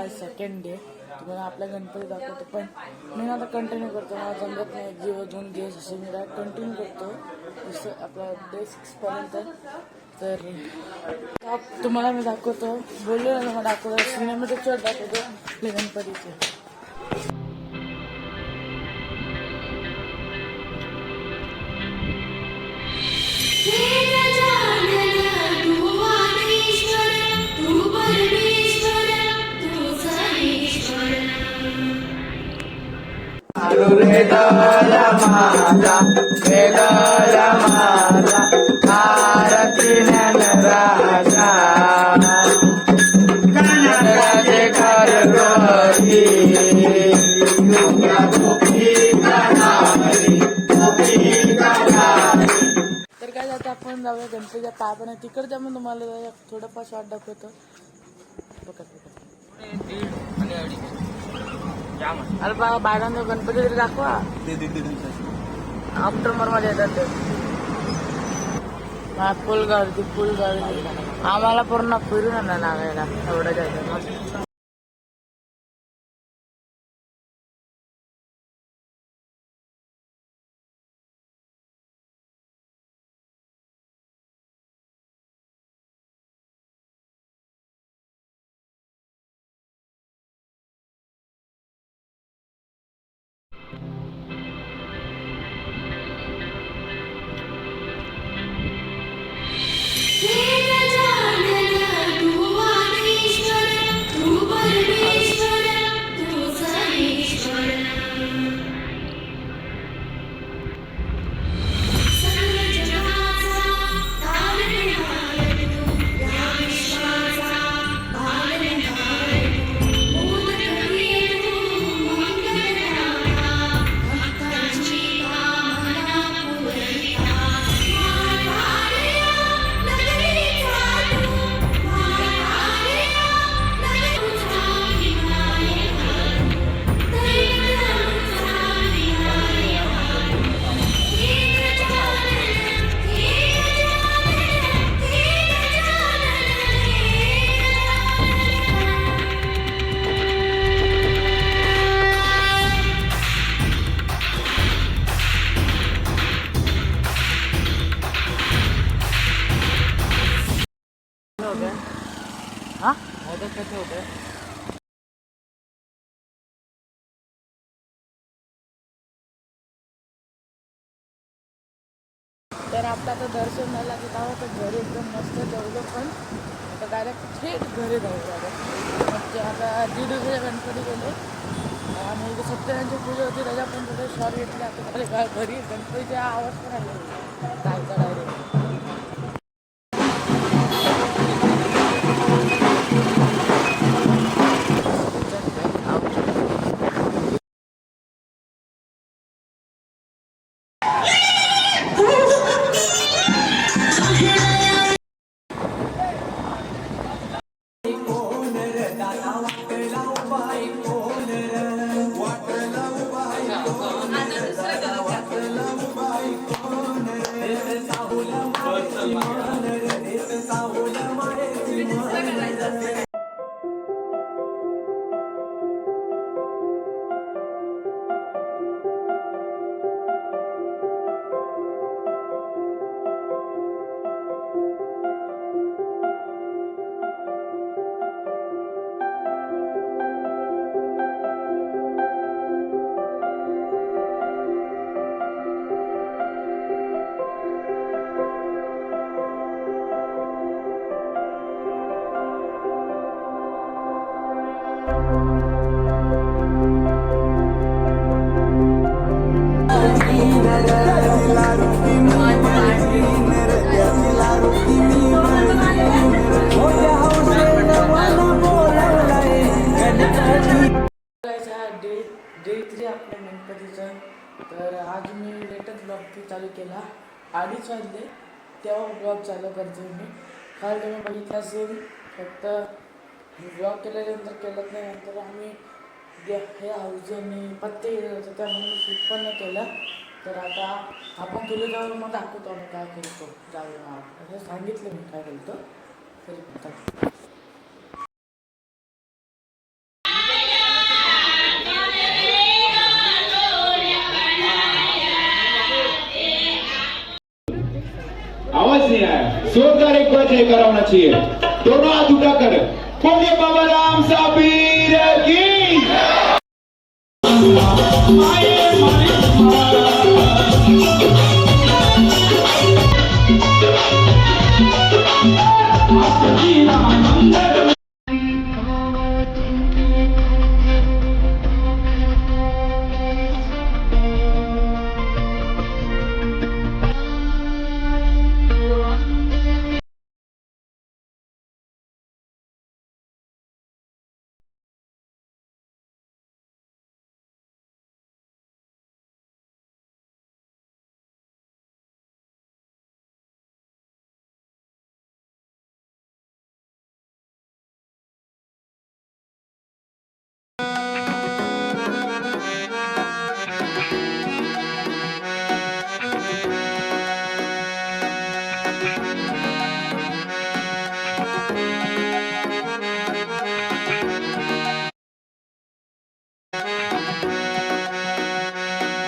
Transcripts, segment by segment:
आज second day तुम्हाला आपल्या गणपती दाखवतो, पण मी आता कंटिन्यू करतो. मला जमत नाही 2 दिवस असे मी कंटिन्यू करतो जसं आपला डे 6पर्यंत. तर तुम्हाला मी दाखवतो, बोललो ना तुम्हाला दाखवतो, सिनेमॅटिक शॉट दाखवतो आपल्या गणपतीचे. तर काय जातं आपण जाऊया गणपतीच्या पायापणे, तिकडे जाऊन तुम्हाला थोडंफार शॉट दाखवतो. अरे बा बायलांना गणपती तरी दाखवा. ऑक्टोबर मध्ये येतात ते फुल गर्दी. आम्हाला पूर्ण फिरून लागायला एवढं जायचं. हाँ ऑर्डर कैसे हो गए? तर आपलं आता दर्शन झालं की तेव्हा तर घरी एकदम मस्त जेवलो, पण आता डायरेक्ट थेट घरी जाऊ. म्हणजे आता 1.5 दिवसाच्या गणपती गेले आणि सत्यनारायणची पूजा होती, त्याच्या पण थोडे शॉर्ट घेतले. आता घरी गणपतीच्या आवाज पण आले जायचा डायरेक्ट. डे 3 आपल्या गणपतीचं. तर आज मी लेटेस्ट ब्लॉग चालू केला. 2:30 वाजले तेव्हा ब्लॉग चालू करतो मी. काल तुम्ही बघितलं असेल, फक्त ब्लॉग केल्यानंतर केलंच नाही. नंतर आम्ही हे हाऊस आणि पत्ते गेले होते, त्यामुळे शूट पण नाही केलं. तर आता आपण तुला जाऊन मग दाखवतो आम्ही काय केलं. जाऊया असं सांगितलं मी काय केलं तरी. जय कराना चाहिए। दोनों हाथ उठाकर बोलिए बाबा राम साबीर की।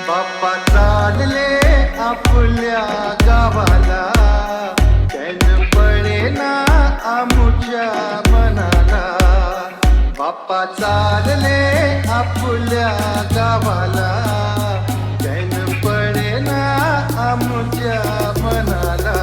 बाप्पा चालले आपल्या गावाला, चैन पडेना आमुच्या मनाला. बाप्पा चालले आपल्या गावाला, चैन पडेना आमुच्या मनाला.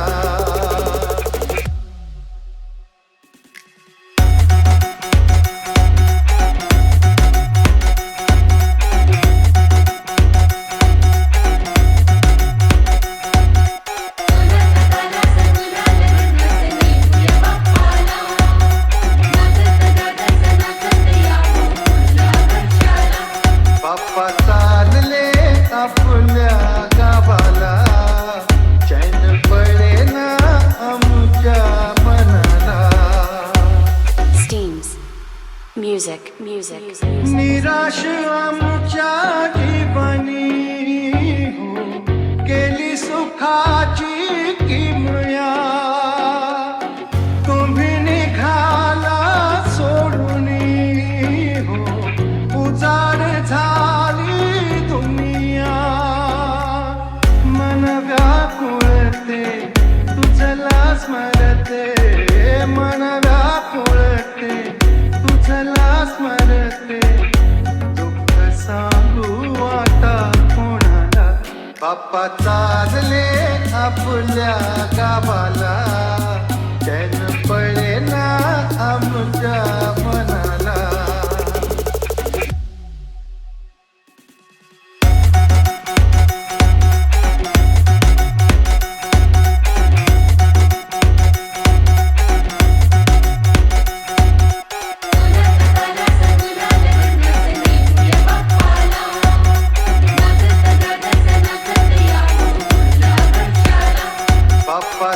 बाप्पा चालले आपल्या गावाला, चैन पडेना आमुच्या मनाला. Steams. Music. निराश आमुच्या जीवनी हो, केली सुखाची किमया. तुम्ही निघाला सोडूनी हो, उजाड झाली दुनिया. मन व्याकुळते तुझला स्मरते, मन व्याकुळते तुझला स्मरते. दुःख सांगू आता कोणाला. बाप्पा चालले आपल्या गावाला, चैन पडेना आमच्या मनाला. बाप्पा